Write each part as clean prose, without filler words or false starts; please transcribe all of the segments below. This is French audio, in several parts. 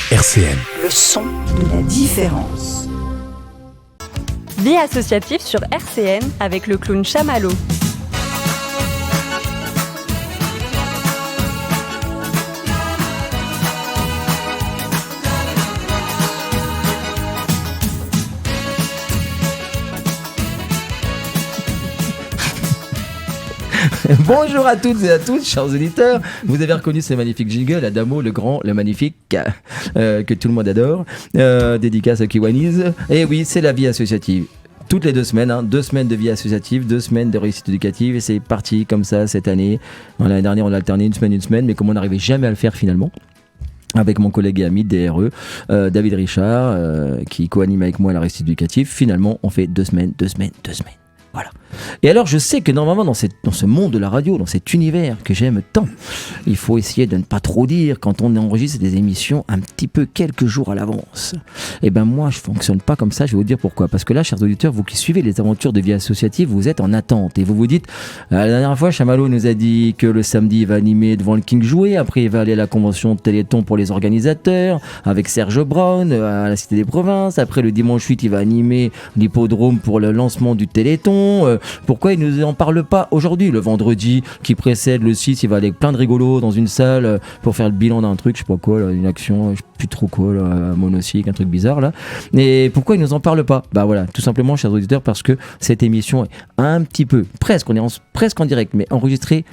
RCN. Le son de la différence. Vie associative sur RCN avec le clown Chamallow. Bonjour à toutes et à tous, chers auditeurs. Vous avez reconnu ce magnifique jingle, Adamo, le grand, le magnifique, que tout le monde adore. Dédicace à Kiwanis. Et oui, c'est la vie associative. Toutes les 2 semaines, 2 semaines de vie associative, 2 semaines de réussite éducative. Et c'est parti comme ça cette année. L'année dernière, on a alterné une semaine. Mais comme on n'arrivait jamais à le faire finalement, avec mon collègue et ami DRE, David Richard, qui co-anime avec moi la réussite éducative, finalement, on fait 2 semaines. Voilà. Et alors, je sais que normalement, dans ce monde de la radio, dans cet univers que j'aime tant, il faut essayer de ne pas trop dire quand on enregistre des émissions un petit peu quelques jours à l'avance. Et ben moi, je fonctionne pas comme ça. Je vais vous dire pourquoi. Parce que là, chers auditeurs, vous qui suivez les aventures de vie associative, vous êtes en attente et vous vous dites, la dernière fois, Chamallow nous a dit que le samedi, il va animer devant le King Jouet. Après, il va aller à la convention de Téléthon pour les organisateurs avec Serge Brown à la Cité des Provinces. Après, le dimanche 8, il va animer l'hippodrome pour le lancement du Téléthon. Pourquoi il ne nous en parle pas aujourd'hui, le vendredi qui précède le 6, il va aller avec plein de rigolos dans une salle pour faire le bilan d'un truc, je sais pas quoi, là, une action, je sais plus trop quoi, là, un monocycle, un truc bizarre là. Et pourquoi il nous en parle pas ? Bah voilà, tout simplement, chers auditeurs, parce que cette émission est un petit peu, presque en direct, mais enregistrée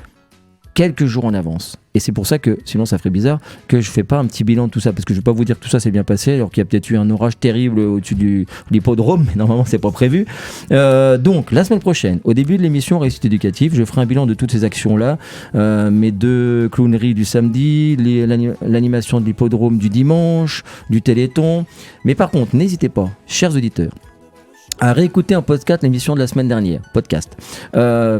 quelques jours en avance. Et c'est pour ça que, sinon ça ferait bizarre, que je fais pas un petit bilan de tout ça, parce que je vais pas vous dire que tout ça s'est bien passé, alors qu'il y a peut-être eu un orage terrible au-dessus de l'hippodrome, mais normalement c'est pas prévu. Donc, la semaine prochaine, au début de l'émission Réussite éducative, je ferai un bilan de toutes ces actions-là, mes 2 clowneries du samedi, l'animation de l'hippodrome du dimanche, du Téléthon. Mais par contre, n'hésitez pas, chers auditeurs, à réécouter en podcast l'émission de la semaine dernière,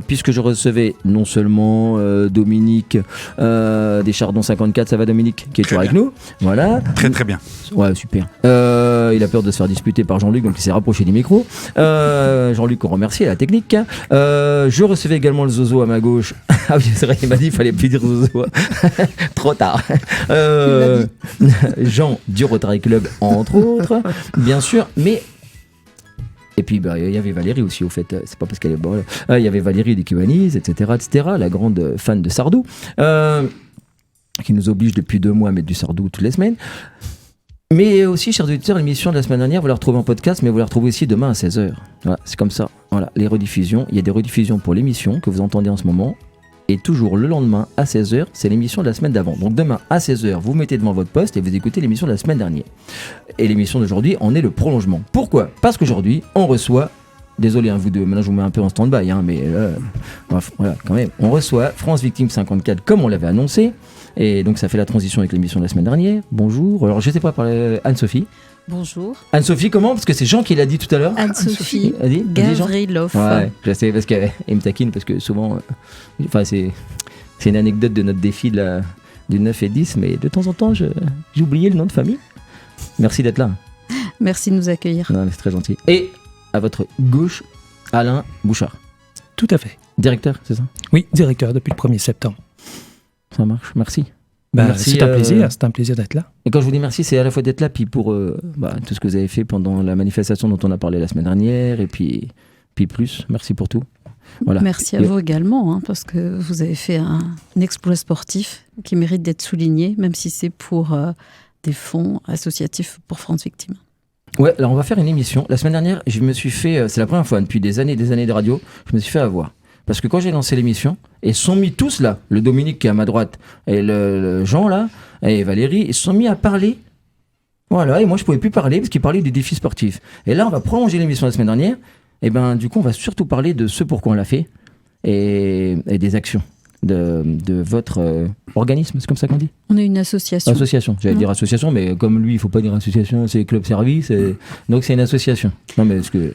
puisque je recevais non seulement Dominique des Chardons 54, ça va Dominique, qui est toujours avec nous, voilà. Très bien. Ouais, super. Il a peur de se faire disputer par Jean-Luc, donc il s'est rapproché du micro. Jean-Luc, on remercie, la technique. Je recevais également le Zozo à ma gauche. Ah oui, c'est vrai, il m'a dit qu'il fallait plus dire Zozo. Trop tard. Jean du Rotary Club, entre autres, bien sûr, mais... Et puis il y avait Valérie aussi, au fait, c'est pas parce qu'elle est bonne. Il y avait Valérie des Kiwanis, etc., la grande fan de Sardou, qui nous oblige depuis 2 mois à mettre du Sardou toutes les semaines. Mais aussi, chers auditeurs, l'émission de la semaine dernière, vous la retrouvez en podcast, mais vous la retrouvez aussi demain à 16h. Voilà, c'est comme ça. Voilà, les rediffusions. Il y a des rediffusions pour l'émission que vous entendez en ce moment. Et toujours le lendemain à 16h, c'est l'émission de la semaine d'avant. Donc demain à 16h, vous mettez devant votre poste et vous écoutez l'émission de la semaine dernière. Et l'émission d'aujourd'hui en est le prolongement. Pourquoi ? Parce qu'aujourd'hui, on reçoit... Désolé, vous deux, maintenant je vous mets un peu en stand-by, mais voilà, quand même. On reçoit France Victime 54 comme on l'avait annoncé. Et donc ça fait la transition avec l'émission de la semaine dernière. Bonjour. Alors je sais pas parler Anne-Sophie. Bonjour. Anne-Sophie, comment ? Parce que c'est Jean qui l'a dit tout à l'heure. Anne-Sophie Gavrilov. Ouais, je sais, parce qu'elle me taquine, parce que souvent... c'est une anecdote de notre défi du 9 et 10, mais de temps en temps, j'ai oublié le nom de famille. Merci d'être là. Merci de nous accueillir. Non, c'est très gentil. Et à votre gauche, Alain Bouchard. Tout à fait. Directeur, c'est ça ? Oui, directeur depuis le 1er septembre. Ça marche, merci. Merci, c'est un plaisir d'être là. Et quand je vous dis merci, c'est à la fois d'être là, puis pour tout ce que vous avez fait pendant la manifestation dont on a parlé la semaine dernière, et puis plus, merci pour tout. Voilà. Merci à vous également, parce que vous avez fait un exploit sportif qui mérite d'être souligné, même si c'est pour des fonds associatifs pour France Victime. Ouais, alors on va faire une émission. La semaine dernière, je me suis fait, c'est la première fois depuis des années de radio, je me suis fait avoir. Parce que quand j'ai lancé l'émission, ils sont mis tous là, le Dominique qui est à ma droite, et le Jean là, et Valérie, ils se sont mis à parler. Voilà, et moi je pouvais plus parler parce qu'ils parlaient des défis sportifs. Et là, on va prolonger l'émission la semaine dernière, et ben du coup, on va surtout parler de ce pourquoi on l'a fait, et des actions de votre organisme, c'est comme ça qu'on dit ? On est une association. Association, j'allais dire association, mais comme lui, il faut pas dire association, c'est club service, donc c'est une association. Non mais parce que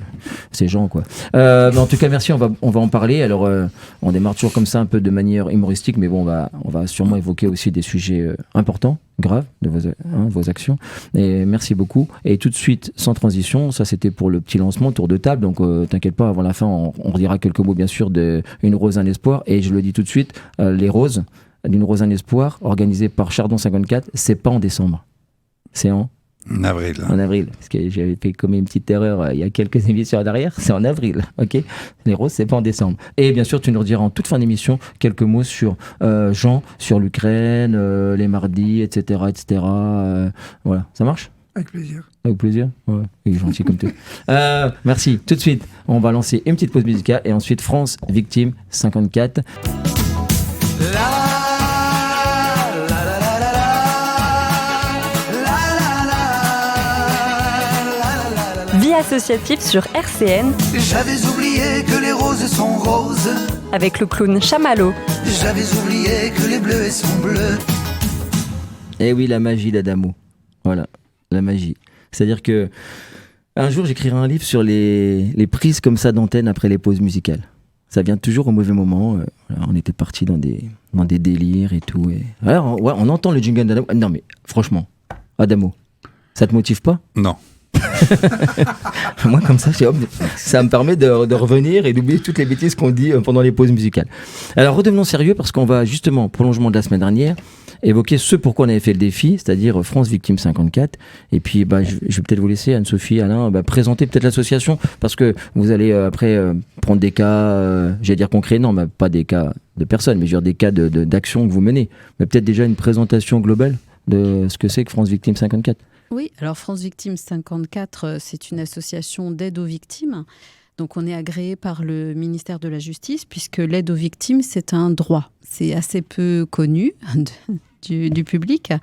c'est Jean quoi. Mais en tout cas, merci, on va en parler. Alors, on démarre toujours comme ça, un peu de manière humoristique, mais bon, on va sûrement évoquer aussi des sujets importants, graves de vos actions. Et merci beaucoup. Et tout de suite, sans transition, ça c'était pour le petit lancement, tour de table. Donc t'inquiète pas, avant la fin, on redira quelques mots bien sûr de Une rose, un espoir. Et je le dis tout de suite, les roses d'une rose, un espoir, organisée par Chardon 54, c'est pas en décembre. C'est en avril. En avril, parce que j'avais fait comme une petite erreur il y a quelques émissions derrière, c'est en avril, ok. Les roses, c'est pas en décembre. Et bien sûr, tu nous rediras en toute fin d'émission quelques mots sur Jean, sur l'Ukraine, les mardis, etc. etc. Voilà, ça marche ? Avec plaisir. Avec plaisir. Ouais, il est gentil comme tout. Merci. Tout de suite, on va lancer une petite pause musicale et ensuite France Victime 54. Vie associative sur RCN. J'avais oublié que les roses sont roses. Avec le clown Chamallow. J'avais oublié que les bleus sont bleus. Eh oui, la magie d'Adamo. Voilà, la magie. C'est-à-dire que un jour, j'écrirai un livre sur les prises comme ça d'antenne après les pauses musicales. Ça vient toujours au mauvais moment. On était partis dans des délires et tout. Et... Alors, ouais, on entend le jingle d'Adamo. Non mais franchement, Adamo, ça te motive pas ? Non. Moi, comme ça, ça me permet de revenir et d'oublier toutes les bêtises qu'on dit pendant les pauses musicales. Alors, redevenons sérieux parce qu'on va justement, prolongement de la semaine dernière, évoquer ce pourquoi on avait fait le défi, c'est-à-dire France Victime 54. Et puis, je vais peut-être vous laisser, Anne-Sophie, Alain, présenter peut-être l'association parce que vous allez après prendre des cas, j'allais dire concrets, non, pas des cas de personnes, mais je veux dire des cas d'action que vous menez. Mais peut-être déjà une présentation globale de ce que c'est que France Victime 54. Oui, alors France Victime 54, c'est une association d'aide aux victimes. Donc on est agréé par le ministère de la Justice puisque l'aide aux victimes, c'est un droit. C'est assez peu connu du public.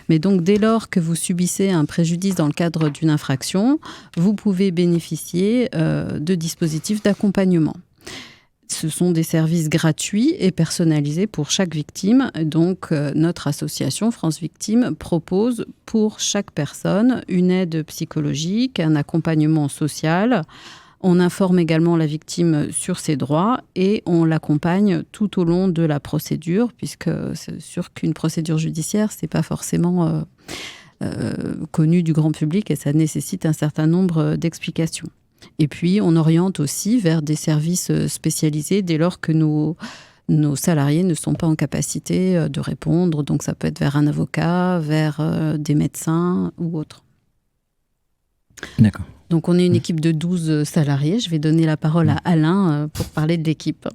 Mais donc dès lors que vous subissez un préjudice dans le cadre d'une infraction, vous pouvez bénéficier de dispositifs d'accompagnement. Ce sont des services gratuits et personnalisés pour chaque victime. Donc, notre association France Victime propose pour chaque personne une aide psychologique, un accompagnement social. On informe également la victime sur ses droits et on l'accompagne tout au long de la procédure, puisque c'est sûr qu'une procédure judiciaire, c'est pas forcément connu du grand public et ça nécessite un certain nombre d'explications. Et puis, on oriente aussi vers des services spécialisés dès lors que nos salariés ne sont pas en capacité de répondre. Donc, ça peut être vers un avocat, vers des médecins ou autres. D'accord. Donc, on est une équipe de 12 salariés. Je vais donner la parole à Alain pour parler de l'équipe.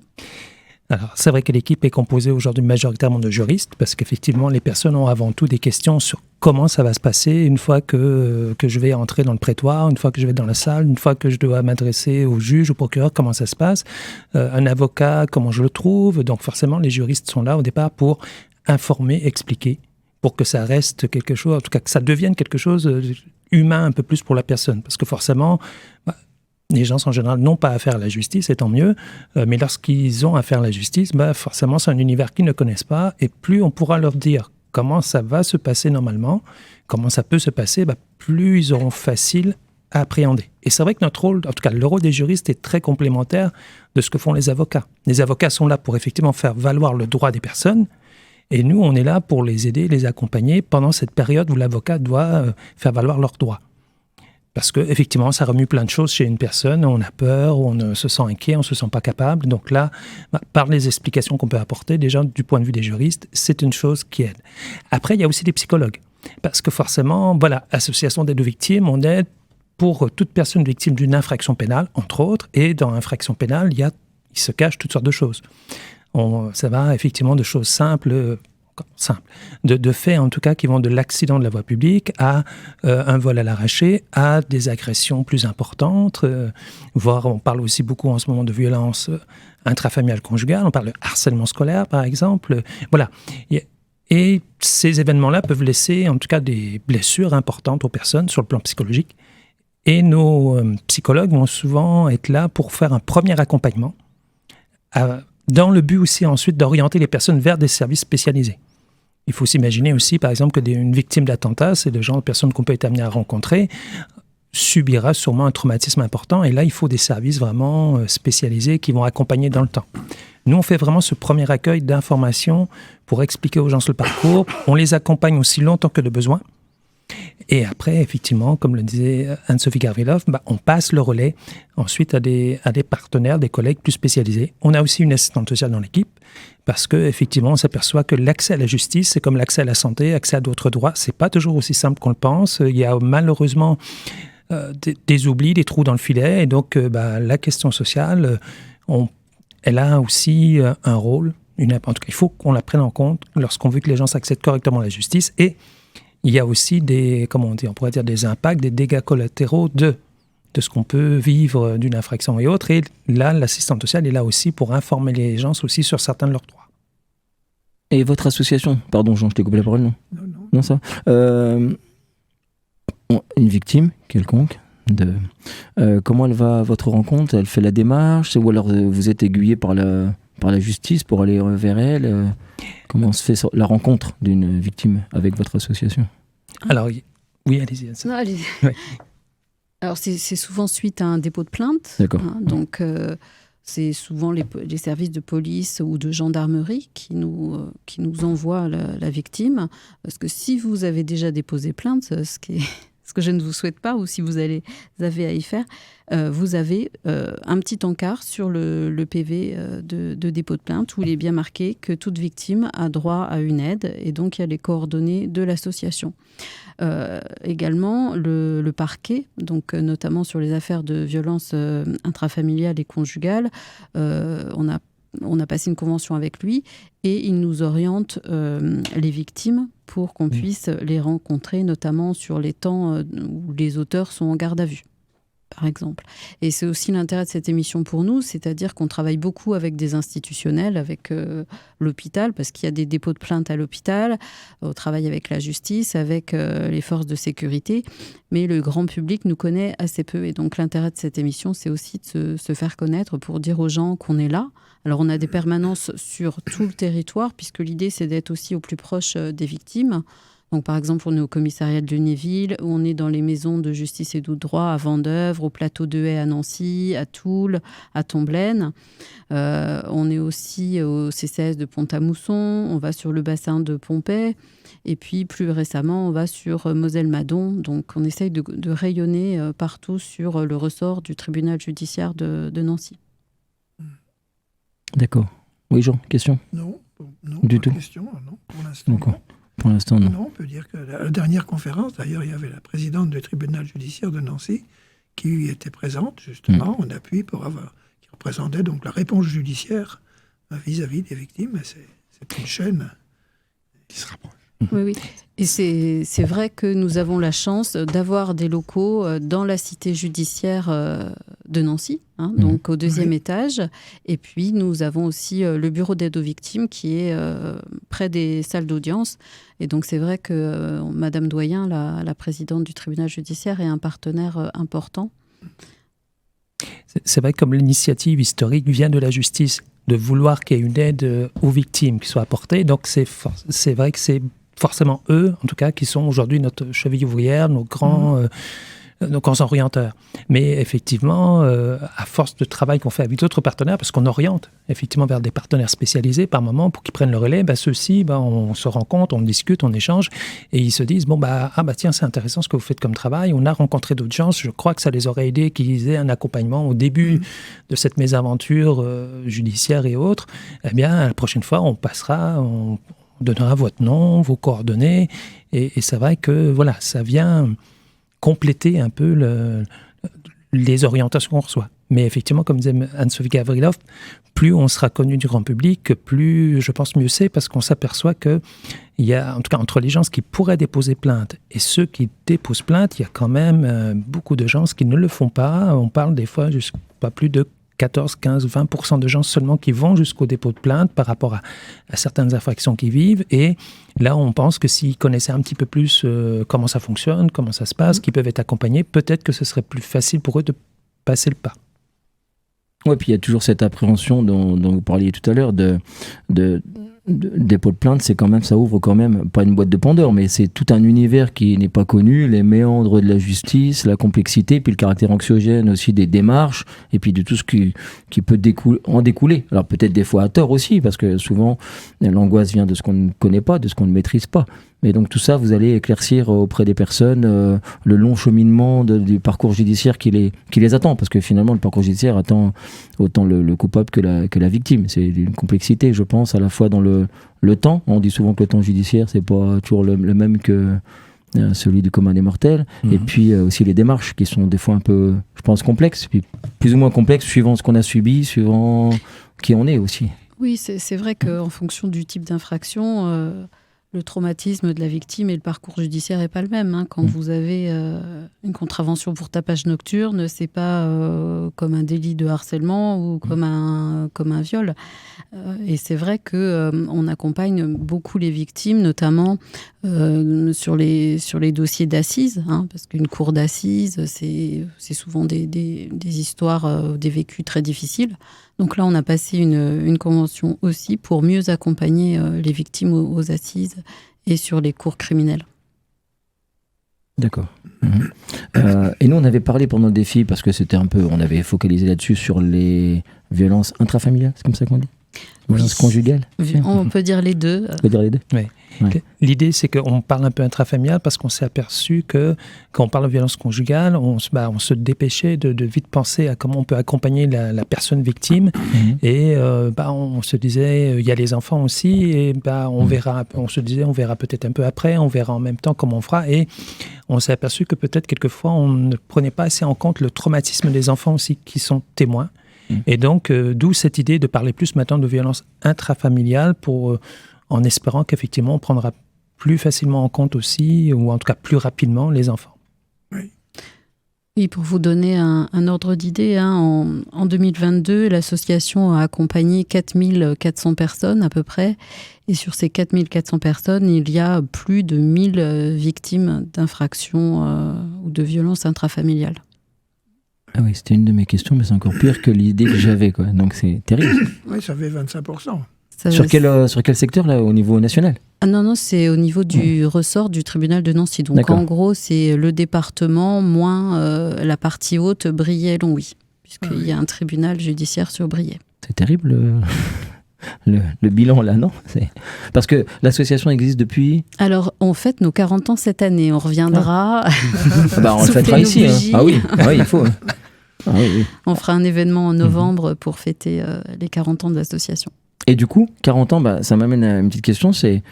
Alors, c'est vrai que l'équipe est composée aujourd'hui majoritairement de juristes parce qu'effectivement, les personnes ont avant tout des questions sur comment ça va se passer une fois que je vais entrer dans le prétoire, une fois que je vais dans la salle, une fois que je dois m'adresser au juge, au procureur, comment ça se passe, un avocat, comment je le trouve. Donc forcément, les juristes sont là au départ pour informer, expliquer, pour que ça reste quelque chose, en tout cas que ça devienne quelque chose humain un peu plus pour la personne. Parce que forcément... les gens, en général, n'ont pas affaire à la justice, et tant mieux. Mais lorsqu'ils ont affaire à la justice, forcément, c'est un univers qu'ils ne connaissent pas. Et plus on pourra leur dire comment ça va se passer normalement, comment ça peut se passer, plus ils auront facile à appréhender. Et c'est vrai que notre rôle, en tout cas le rôle des juristes, est très complémentaire de ce que font les avocats. Les avocats sont là pour effectivement faire valoir le droit des personnes. Et nous, on est là pour les aider, les accompagner pendant cette période où l'avocat doit faire valoir leurs droits. Parce qu'effectivement, ça remue plein de choses chez une personne. On a peur, on se sent inquiet, on ne se sent pas capable. Donc là, par les explications qu'on peut apporter, déjà du point de vue des juristes, c'est une chose qui aide. Après, il y a aussi des psychologues. Parce que forcément, voilà, association d'aide aux victimes, on aide pour toute personne victime d'une infraction pénale, entre autres. Et dans l'infraction pénale, il se cache toutes sortes de choses. Ça va effectivement de choses simples, de faits en tout cas qui vont de l'accident de la voie publique à un vol à l'arraché, à des agressions plus importantes, voire on parle aussi beaucoup en ce moment de violence intrafamiliale conjugale, on parle de harcèlement scolaire par exemple, voilà. Et ces événements-là peuvent laisser en tout cas des blessures importantes aux personnes sur le plan psychologique. Et nos psychologues vont souvent être là pour faire un premier accompagnement, dans le but aussi ensuite d'orienter les personnes vers des services spécialisés. Il faut s'imaginer aussi, par exemple, qu'une victime d'attentat, c'est le genre de personne qu'on peut être amené à rencontrer, subira sûrement un traumatisme important. Et là, il faut des services vraiment spécialisés qui vont accompagner dans le temps. Nous, on fait vraiment ce premier accueil d'information pour expliquer aux gens sur le parcours. On les accompagne aussi longtemps que de besoin. Et après, effectivement, comme le disait Anne-Sophie Gavrilov, on passe le relais ensuite à des partenaires, des collègues plus spécialisés. On a aussi une assistante sociale dans l'équipe parce qu'effectivement, on s'aperçoit que l'accès à la justice, c'est comme l'accès à la santé, accès à d'autres droits. C'est pas toujours aussi simple qu'on le pense. Il y a malheureusement des oublis, des trous dans le filet. Et donc, la question sociale, elle a aussi un rôle. En tout cas, il faut qu'on la prenne en compte lorsqu'on veut que les gens s'accèdent correctement à la justice. Et il y a aussi on pourrait dire des impacts, des dégâts collatéraux de ce qu'on peut vivre d'une infraction et autres. Et là, l'assistante sociale est là aussi pour informer les gens aussi sur certains de leurs droits. Et votre association, pardon Jean, je t'ai coupé la parole, non ? Non, ça. Une victime quelconque, comment elle va à votre rencontre ? Elle fait la démarche ou alors vous êtes aiguillé par la justice pour aller vers elle ? Comment se fait la rencontre d'une victime avec votre association ? Alors, oui, allez-y. Non, allez-y. Ouais. Alors, c'est souvent suite à un dépôt de plainte. D'accord. Donc, c'est souvent les services de police ou de gendarmerie qui nous envoient la victime. Parce que si vous avez déjà déposé plainte, ce que je ne vous souhaite pas, ou si vous avez à y faire, vous avez un petit encart sur le PV de dépôt de plainte où il est bien marqué que toute victime a droit à une aide, et donc il y a les coordonnées de l'association. Également, le parquet, donc notamment sur les affaires de violences intrafamiliales et conjugales, on a passé une convention avec lui et il nous oriente les victimes pour qu'on puisse les rencontrer, notamment sur les temps où les auteurs sont en garde à vue, par exemple. Et c'est aussi l'intérêt de cette émission pour nous, c'est-à-dire qu'on travaille beaucoup avec des institutionnels, avec l'hôpital, parce qu'il y a des dépôts de plainte à l'hôpital, on travaille avec la justice, avec les forces de sécurité, mais le grand public nous connaît assez peu. Et donc l'intérêt de cette émission, c'est aussi de se faire connaître pour dire aux gens qu'on est là. Alors on a des permanences sur tout le territoire, puisque l'idée c'est d'être aussi au plus proche des victimes. Donc, par exemple, on est au commissariat de Lunéville, où on est dans les maisons de justice et de droit à Vendeuvre, au plateau de Haye à Nancy, à Toul, à Tomblaine. On est aussi au CCAS de Pont-à-Mousson, on va sur le bassin de Pompey, et puis plus récemment, on va sur Moselle-Madon. Donc, on essaye de rayonner partout sur le ressort du tribunal judiciaire de Nancy. D'accord. Oui, Jean, question ? Non, du pas tout. De question, non, pour l'instant. D'accord. Pour l'instant, non. Non, on peut dire que la dernière conférence, d'ailleurs, il y avait la présidente du tribunal judiciaire de Nancy qui était présente, justement, en appui qui représentait donc la réponse judiciaire vis-à-vis des victimes. C'est une chaîne qui se rapproche. Oui. Et c'est vrai que nous avons la chance d'avoir des locaux dans la cité judiciaire de Nancy, donc au 2e étage. Et puis, nous avons aussi le bureau d'aide aux victimes qui est près des salles d'audience. Et donc, c'est vrai que Madame Doyen, la présidente du tribunal judiciaire, est un partenaire important. C'est vrai que comme l'initiative historique vient de la justice, de vouloir qu'il y ait une aide aux victimes qui soit apportée, donc c'est vrai que c'est forcément eux, en tout cas, qui sont aujourd'hui notre cheville ouvrière, nos grands orienteurs. Mais effectivement, à force de travail qu'on fait avec d'autres partenaires, parce qu'on oriente effectivement vers des partenaires spécialisés par moment pour qu'ils prennent le relais, ceux-ci, on se rencontre, on discute, on échange, et ils se disent, tiens, c'est intéressant ce que vous faites comme travail, on a rencontré d'autres gens, je crois que ça les aurait aidés qu'ils aient un accompagnement au début de cette mésaventure judiciaire et autres. Eh bien, la prochaine fois, on passera, on donnera votre nom, vos coordonnées, et c'est vrai que voilà, ça vient compléter un peu les orientations qu'on reçoit. Mais effectivement, comme disait Anne-Sophie Gavrilov, plus on sera connu du grand public, plus, je pense, mieux c'est, parce qu'on s'aperçoit qu'il y a, en tout cas entre les gens qui pourraient déposer plainte et ceux qui déposent plainte, il y a quand même beaucoup de gens qui ne le font pas. On parle des fois pas plus de 14, 15, 20% de gens seulement qui vont jusqu'au dépôt de plainte par rapport à certaines infractions qu'ils vivent. Et là, on pense que s'ils connaissaient un petit peu plus comment ça fonctionne, comment ça se passe, qu'ils peuvent être accompagnés, peut-être que ce serait plus facile pour eux de passer le pas. Oui, puis il y a toujours cette appréhension dont vous parliez tout à l'heure de dépôt de plainte, c'est quand même, ça ouvre quand même, pas une boîte de Pandore, mais c'est tout un univers qui n'est pas connu, les méandres de la justice, la complexité, puis le caractère anxiogène aussi des démarches, et puis de tout ce qui peut en découler. Alors peut-être des fois à tort aussi, parce que souvent l'angoisse vient de ce qu'on ne connaît pas, de ce qu'on ne maîtrise pas. Mais donc tout ça, vous allez éclaircir auprès des personnes le long cheminement du parcours judiciaire qui les attend, parce que finalement le parcours judiciaire attend autant le coupable que la victime. C'est une complexité, je pense, à la fois dans le temps. On dit souvent que le temps judiciaire, c'est pas toujours le même que celui du commun des mortels, et puis aussi les démarches qui sont des fois un peu, je pense, complexes, puis plus ou moins complexes suivant ce qu'on a subi, suivant qui on est aussi. Oui, c'est vrai qu'en fonction du type d'infraction, le traumatisme de la victime et le parcours judiciaire n'est pas le même. Quand vous avez une contravention pour tapage nocturne, c'est pas comme un délit de harcèlement ou comme un viol. Et c'est vrai qu'on accompagne beaucoup les victimes, notamment sur les dossiers d'assises, parce qu'une cour d'assises, c'est souvent des histoires, des vécus très difficiles. Donc là, on a passé une convention aussi pour mieux accompagner les victimes aux assises et sur les cours criminelles. D'accord. Et nous, on avait parlé pendant le défi, parce que c'était un peu, on avait focalisé là-dessus sur les violences intrafamiliales, c'est comme ça qu'on dit ? Violences conjugales ? On peut dire les deux. On peut dire les deux ? Oui. Ouais. L'idée, c'est qu'on parle un peu intrafamilial parce qu'on s'est aperçu que quand on parle de violence conjugale, on se dépêchait de vite penser à comment on peut accompagner la personne victime. Et on se disait, il y a les enfants aussi, et on verra peut-être un peu après, on verra en même temps comment on fera. Et on s'est aperçu que peut-être quelquefois, on ne prenait pas assez en compte le traumatisme des enfants aussi qui sont témoins. Et donc, d'où cette idée de parler plus maintenant de violence intrafamiliale en espérant qu'effectivement, on prendra plus facilement en compte aussi, ou en tout cas plus rapidement, les enfants. Oui, pour vous donner un ordre d'idée, en 2022, l'association a accompagné 4400 personnes à peu près. Et sur ces 4400 personnes, il y a plus de 1000 victimes d'infractions ou de violences intrafamiliales. Ah oui, c'était une de mes questions, mais c'est encore pire que l'idée que j'avais, quoi. Donc c'est terrible. Oui, ça fait 25%. Sur quel secteur, là, au niveau national ? Ah non, c'est au niveau du ressort du tribunal de Nancy. Donc D'accord. en gros, c'est le département moins la partie haute, Briey-Longwy, puisqu'il y a un tribunal judiciaire sur Briey. C'est terrible le bilan, là, non ? Parce que l'association existe depuis... Alors, on fête nos 40 ans cette année. On reviendra. On le fêtera ici. Ah oui, il faut. Ah, oui. On fera un événement en novembre pour fêter les 40 ans de l'association. Et du coup, 40 ans, ça m'amène à une petite question, c'est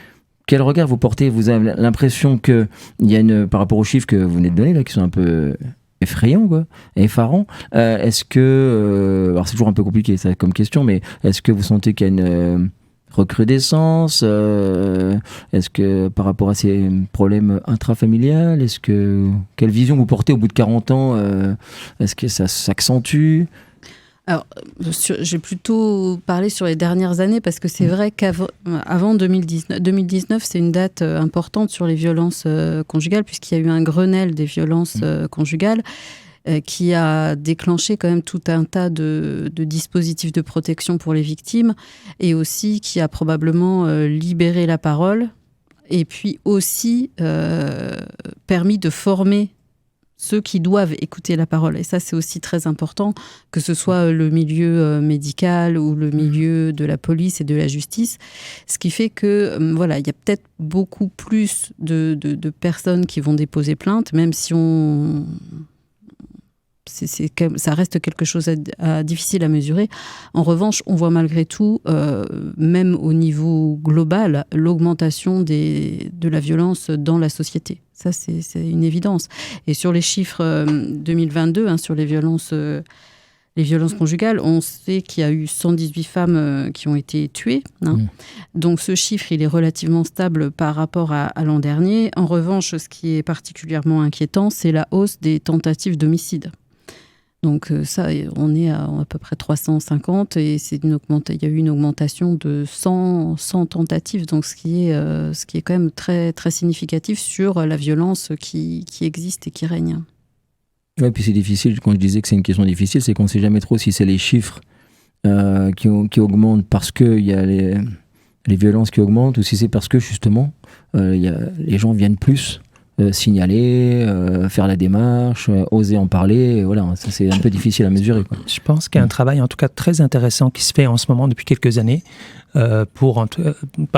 quel regard vous portez ? Vous avez l'impression qu'il y a par rapport aux chiffres que vous venez de donner, là, qui sont un peu effrayants, quoi, effarants, est-ce que... alors c'est toujours un peu compliqué, ça, comme question, mais est-ce que vous sentez qu'il y a une recrudescence ? Est-ce que par rapport à ces problèmes intrafamiliales, quelle vision vous portez au bout de 40 ans ? Est-ce que ça s'accentue ? Alors, j'ai plutôt parlé sur les dernières années parce que c'est vrai qu'avant 2019, c'est une date importante sur les violences conjugales puisqu'il y a eu un Grenelle des violences conjugales qui a déclenché quand même tout un tas de dispositifs de protection pour les victimes et aussi qui a probablement libéré la parole et puis aussi permis de former ceux qui doivent écouter la parole. Et ça, c'est aussi très important, que ce soit le milieu médical ou le milieu de la police et de la justice. Ce qui fait que, il y a peut-être beaucoup plus de personnes qui vont déposer plainte, même si ça reste quelque chose difficile à mesurer. En revanche, on voit malgré tout, même au niveau global, l'augmentation de la violence dans la société. Ça, c'est une évidence. Et sur les chiffres 2022, sur les violences conjugales, on sait qu'il y a eu 118 femmes qui ont été tuées. Donc ce chiffre, il est relativement stable par rapport à l'an dernier. En revanche, ce qui est particulièrement inquiétant, c'est la hausse des tentatives d'homicide. Donc ça, on est à peu près 350 et il y a eu une augmentation de 100 tentatives, donc ce qui est quand même très, très significatif sur la violence qui existe et qui règne. Oui, puis c'est difficile, quand je disais que c'est une question difficile, c'est qu'on ne sait jamais trop si c'est les chiffres qui augmentent parce qu'il y a les violences qui augmentent ou si c'est parce que justement les gens viennent plus signaler, faire la démarche, oser en parler. Voilà, ça c'est un peu difficile à mesurer, quoi. Je pense qu'il y a un travail en tout cas très intéressant qui se fait en ce moment depuis quelques années. Par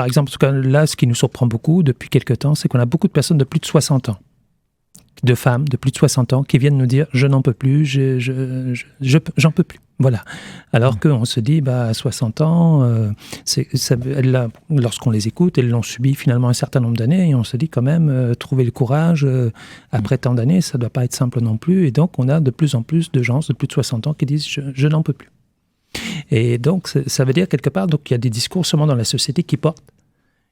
exemple, en tout cas, là, ce qui nous surprend beaucoup depuis quelques temps, c'est qu'on a beaucoup de personnes de plus de 60 ans, de femmes de plus de 60 ans qui viennent nous dire « je n'en peux plus, j'en peux plus ». Voilà. Alors qu'on se dit, à 60 ans, lorsqu'on les écoute, elles l'ont subi finalement un certain nombre d'années, et on se dit quand même, trouver le courage après tant d'années, ça ne doit pas être simple non plus. Et donc, on a de plus en plus de gens de plus de 60 ans qui disent, je n'en peux plus. Et donc, ça veut dire quelque part, donc, il y a des discours seulement dans la société qui portent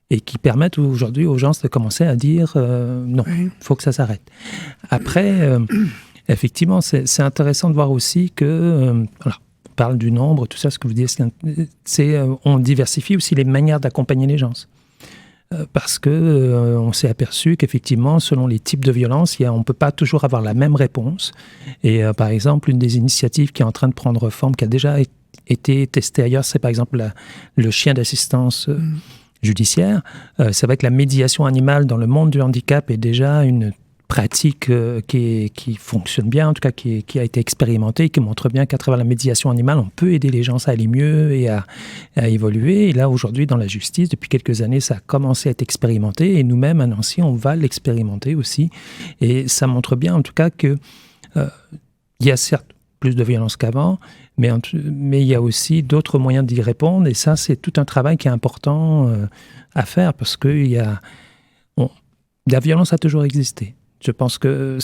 et qui permettent aujourd'hui aux gens de commencer à dire, non, il faut que ça s'arrête. Après... effectivement, c'est intéressant de voir aussi que, on parle du nombre, tout ça, ce que vous dites, on diversifie aussi les manières d'accompagner les gens. Parce que on s'est aperçu qu'effectivement, selon les types de violences, on ne peut pas toujours avoir la même réponse. Et par exemple, une des initiatives qui est en train de prendre forme, qui a déjà été testée ailleurs, c'est par exemple le chien d'assistance judiciaire. C'est vrai que la médiation animale dans le monde du handicap est déjà une pratique qui fonctionne bien, en tout cas qui a été expérimentée, qui montre bien qu'à travers la médiation animale, on peut aider les gens à aller mieux et à évoluer. Et là, aujourd'hui, dans la justice, depuis quelques années, ça a commencé à être expérimenté. Et nous-mêmes, à Nancy, on va l'expérimenter aussi. Et ça montre bien, en tout cas, qu'il y a certes plus de violence qu'avant, mais il y a aussi d'autres moyens d'y répondre. Et ça, c'est tout un travail qui est important à faire parce que la violence a toujours existé. Je pense que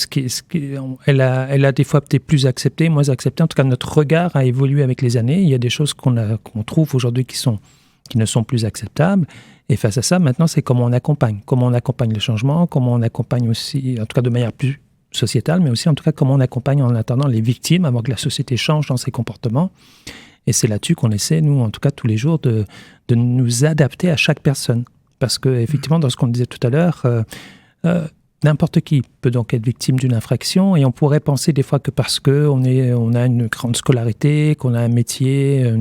elle a des fois peut-être plus accepté, moins accepté. En tout cas, notre regard a évolué avec les années. Il y a des choses qu'on trouve aujourd'hui qui ne sont plus acceptables. Et face à ça, maintenant, c'est comment on accompagne. Comment on accompagne le changement, comment on accompagne aussi, en tout cas de manière plus sociétale, mais aussi en tout cas comment on accompagne en attendant les victimes avant que la société change dans ses comportements. Et c'est là-dessus qu'on essaie, nous, en tout cas tous les jours, de nous adapter à chaque personne. Parce qu'effectivement, dans ce qu'on disait tout à l'heure, n'importe qui peut donc être victime d'une infraction et on pourrait penser des fois que parce qu'on a une grande scolarité, qu'on a un métier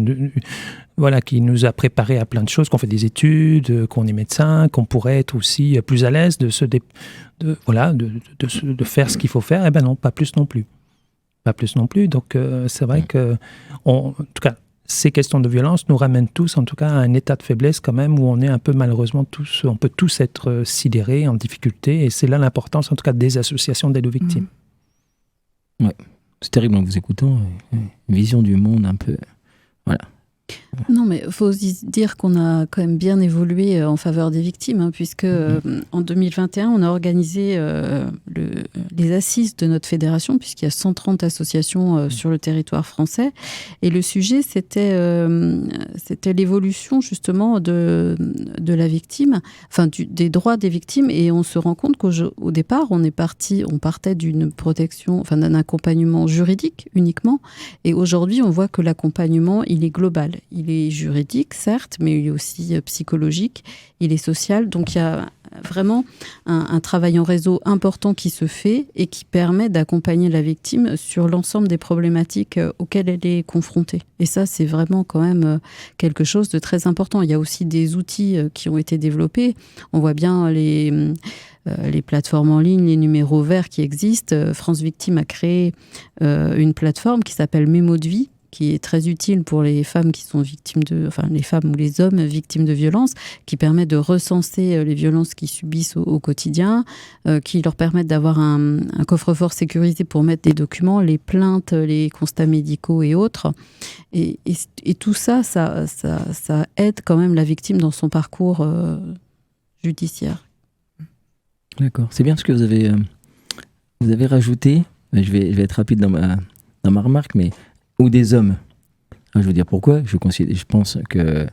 qui nous a préparé à plein de choses, qu'on fait des études, qu'on est médecin, qu'on pourrait être aussi plus à l'aise de faire ce qu'il faut faire. Eh bien non, pas plus non plus. Pas plus non plus. Donc c'est vrai que, en tout cas, ces questions de violence nous ramènent tous, en tout cas, à un état de faiblesse quand même, où on est un peu malheureusement tous, on peut tous être sidérés, en difficulté, et c'est là l'importance, en tout cas, des associations d'aide aux victimes. Ouais, c'est terrible en vous écoutant, une vision du monde un peu, voilà. Non, mais il faut dire qu'on a quand même bien évolué en faveur des victimes, puisque en 2021, on a organisé les assises de notre fédération, puisqu'il y a 130 associations sur le territoire français. Et le sujet, c'était l'évolution justement de la victime, enfin des droits des victimes. Et on se rend compte qu'au départ, on partait d'une protection, enfin d'un accompagnement juridique uniquement. Et aujourd'hui, on voit que l'accompagnement, il est global. Il est juridique, certes, mais il est aussi psychologique, il est social. Donc il y a vraiment un travail en réseau important qui se fait et qui permet d'accompagner la victime sur l'ensemble des problématiques auxquelles elle est confrontée. Et ça, c'est vraiment quand même quelque chose de très important. Il y a aussi des outils qui ont été développés. On voit bien les plateformes en ligne, les numéros verts qui existent. France Victime a créé une plateforme qui s'appelle Mémo de vie, qui est très utile pour les femmes qui sont victimes les femmes ou les hommes victimes de violences, qui permet de recenser les violences qu'ils subissent au quotidien, qui leur permettent d'avoir un coffre-fort sécurisé pour mettre des documents, les plaintes, les constats médicaux et autres. Et tout ça aide quand même la victime dans son parcours judiciaire. D'accord. C'est bien ce que vous avez rajouté. Je vais être rapide dans ma remarque, mais ou des hommes. Je veux dire pourquoi. Je pense que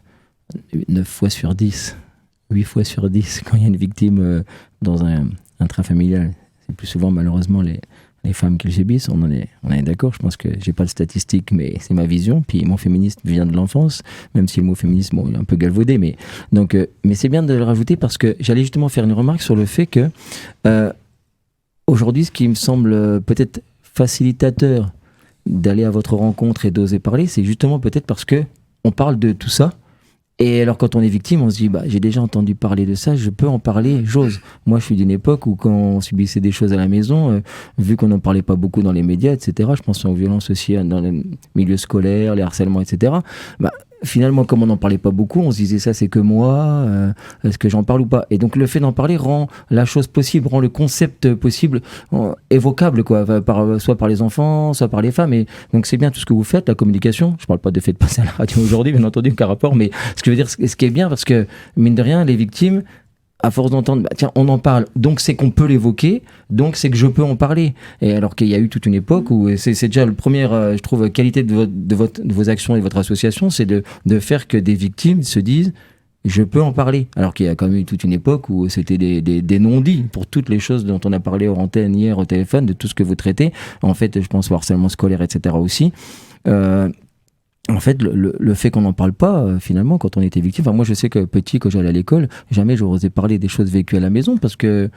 9 fois sur 10, 8 fois sur 10, quand il y a une victime dans un intrafamilial, c'est plus souvent malheureusement les femmes qui le subissent. On est d'accord. Je pense que j'ai pas de statistiques, mais c'est ma vision. Puis mon féminisme vient de l'enfance, même si le mot féminisme est un peu galvaudé. Mais c'est bien de le rajouter parce que j'allais justement faire une remarque sur le fait que aujourd'hui, ce qui me semble peut-être facilitateur d'aller à votre rencontre et d'oser parler, c'est justement peut-être parce que on parle de tout ça Et alors quand on est victime, on se dit j'ai déjà entendu parler de ça, je peux en parler, j'ose. Moi je suis d'une époque où quand on subissait des choses à la maison, vu qu'on n'en parlait pas beaucoup dans les médias, etc., je pense aux violences aussi dans le milieu scolaire, les harcèlements, etc., finalement, comme on n'en parlait pas beaucoup, on se disait ça c'est que moi, est-ce que j'en parle ou pas? Et donc le fait d'en parler rend la chose possible, rend le concept possible, évocable, quoi, soit par les enfants, soit par les femmes. Et donc c'est bien tout ce que vous faites, la communication. Je parle pas de fait de passer à la radio aujourd'hui, bien entendu, aucun rapport, mais ce que je veux dire, ce qui est bien, parce que mine de rien, les victimes, à force d'entendre, tiens, on en parle, donc c'est qu'on peut l'évoquer, donc c'est que je peux en parler. Et alors qu'il y a eu toute une époque où c'est déjà le premier, je trouve, qualité de vos actions et de votre association, c'est de faire que des victimes se disent, je peux en parler. Alors qu'il y a quand même eu toute une époque où c'était des non-dits pour toutes les choses dont on a parlé hors antenne hier au téléphone, de tout ce que vous traitez. En fait, je pense au harcèlement scolaire, etc. aussi. En fait, le fait qu'on n'en parle pas, finalement, quand on était victime... Enfin, moi, je sais que petit, quand j'allais à l'école, jamais j'osais parler des choses vécues à la maison parce que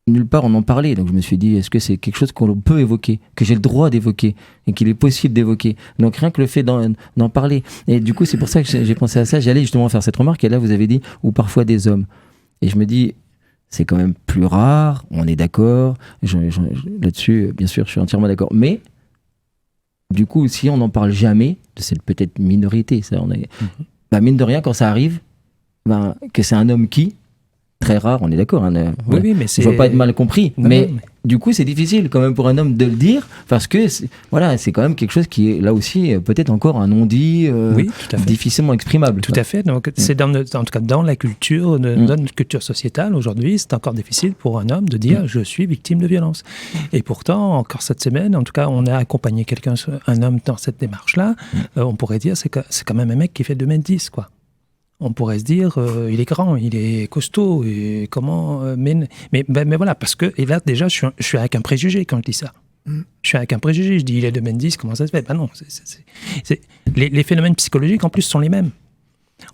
nulle part on en parlait. Donc, je me suis dit, est-ce que c'est quelque chose qu'on peut évoquer, que j'ai le droit d'évoquer et qu'il est possible d'évoquer? Donc, rien que le fait d'en parler. Et du coup, c'est pour ça que j'ai pensé à ça. J'allais justement faire cette remarque et là, vous avez dit, ou parfois des hommes. Et je me dis... c'est quand même plus rare, on est d'accord. Là-dessus, bien sûr, je suis entièrement d'accord. Mais... du coup, si on n'en parle jamais, de cette peut-être minorité, ça, mine de rien, quand ça arrive, que c'est un homme qui, très rare, on est d'accord. Oui, mais c'est... je ne veux pas être mal compris, mais du coup, c'est difficile quand même pour un homme de le dire, parce que c'est quand même quelque chose qui est là aussi peut-être encore un non-dit, difficilement exprimable. Tout à fait. Donc, c'est en tout cas dans la culture, dans notre culture sociétale aujourd'hui, c'est encore difficile pour un homme de dire je suis victime de violence. Et pourtant, encore cette semaine, en tout cas, on a accompagné un homme dans cette démarche-là. On pourrait dire c'est quand même un mec qui fait 2,10 m, quoi. On pourrait se dire, il est grand, il est costaud, et comment... mais voilà, parce que... Et là, déjà, je suis avec un préjugé quand je dis ça. Je suis avec un préjugé, je dis, il est 2,10 m, comment ça se fait? Non, les phénomènes psychologiques, en plus, sont les mêmes.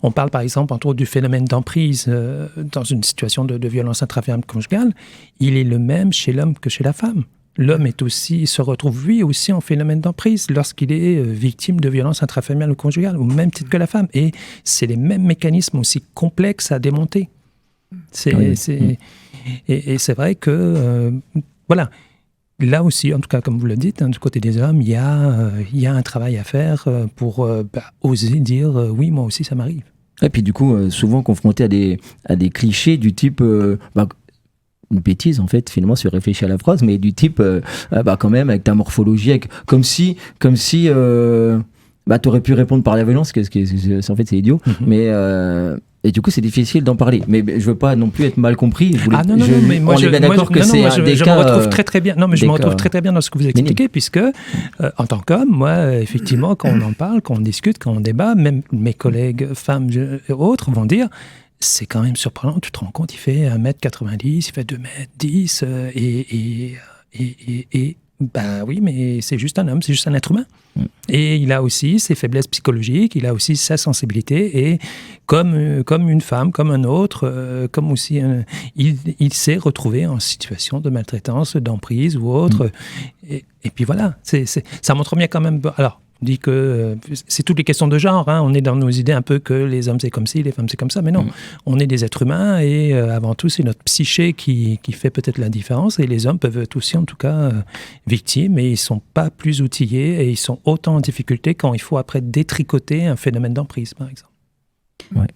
On parle, par exemple, entre autres, du phénomène d'emprise dans une situation de violence intrafamiliale conjugale. Il est le même chez l'homme que chez la femme. L'homme se retrouve lui aussi en phénomène d'emprise lorsqu'il est victime de violences intrafamiliales ou conjugales, au même titre que la femme. Et c'est les mêmes mécanismes aussi complexes à démonter. Et c'est vrai que, voilà, là aussi, en tout cas, comme vous le dites, du côté des hommes, il y a un travail à faire pour oser dire oui, moi aussi, ça m'arrive. Et puis du coup, souvent confronté à des clichés du type... une bêtise en fait, finalement, si on réfléchit à la phrase, mais du type quand même avec ta morphologie, comme si t'aurais pu répondre par la violence, en fait c'est idiot, mais et du coup c'est difficile d'en parler, mais je veux pas non plus être mal compris. Mais moi je me retrouve très très bien. Non, mais je me retrouve très très bien dans ce que vous expliquez, puisque en tant qu'homme, moi effectivement, quand on en parle, quand on discute, quand on débat, même mes collègues femmes et autres vont dire, c'est quand même surprenant, tu te rends compte, il fait 1,90 m, il fait 2,10 m, et oui, mais c'est juste un homme, c'est juste un être humain. Et il a aussi ses faiblesses psychologiques, il a aussi sa sensibilité, et comme une femme, comme un autre, comme aussi il s'est retrouvé en situation de maltraitance, d'emprise ou autre. Et puis voilà, ça montre bien quand même... Alors, on dit que c'est toutes les questions de genre, hein. On est dans nos idées un peu que les hommes c'est comme ci, les femmes c'est comme ça, mais non, on est des êtres humains et avant tout c'est notre psyché qui fait peut-être la différence, et les hommes peuvent être aussi en tout cas victimes, et ils ne sont pas plus outillés et ils sont autant en difficulté quand il faut après détricoter un phénomène d'emprise par exemple. Ouais.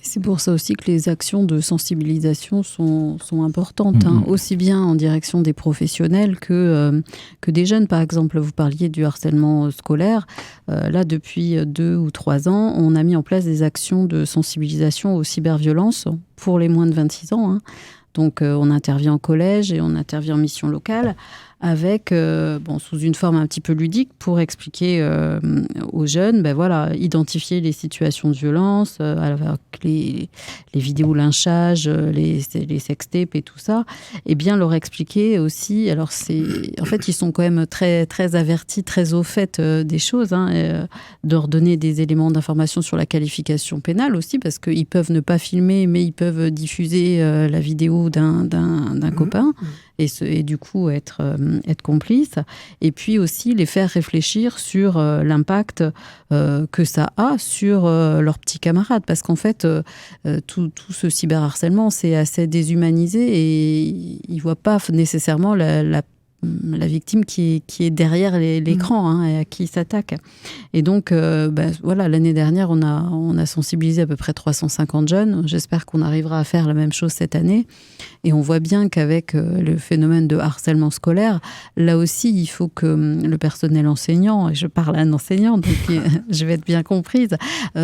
C'est pour ça aussi que les actions de sensibilisation sont importantes, aussi bien en direction des professionnels que des jeunes. Par exemple, vous parliez du harcèlement scolaire. Là, depuis 2 ou 3 ans, on a mis en place des actions de sensibilisation aux cyberviolences pour les moins de 26 ans. Donc, on intervient en collège et on intervient en mission locale avec, sous une forme un petit peu ludique pour expliquer aux jeunes, identifier les situations de violence, avec les vidéos lynchage, les sextapes et tout ça, et bien leur expliquer aussi. Alors, en fait, ils sont quand même très, très avertis, très au fait des choses, de leur donner des éléments d'information sur la qualification pénale aussi, parce qu'ils peuvent ne pas filmer, mais ils peuvent diffuser la vidéo cerveau d'un copain et du coup être complice. Et puis aussi les faire réfléchir sur l'impact que ça a sur leurs petits camarades. Parce qu'en fait, tout ce cyberharcèlement, c'est assez déshumanisé et ils ne voient pas nécessairement la victime qui est derrière l'écran et à qui il s'attaque. Et donc, voilà, l'année dernière, on a sensibilisé à peu près 350 jeunes. J'espère qu'on arrivera à faire la même chose cette année. Et on voit bien qu'avec le phénomène de harcèlement scolaire, là aussi, il faut que le personnel enseignant, et je parle à un enseignant, donc je vais être bien comprise,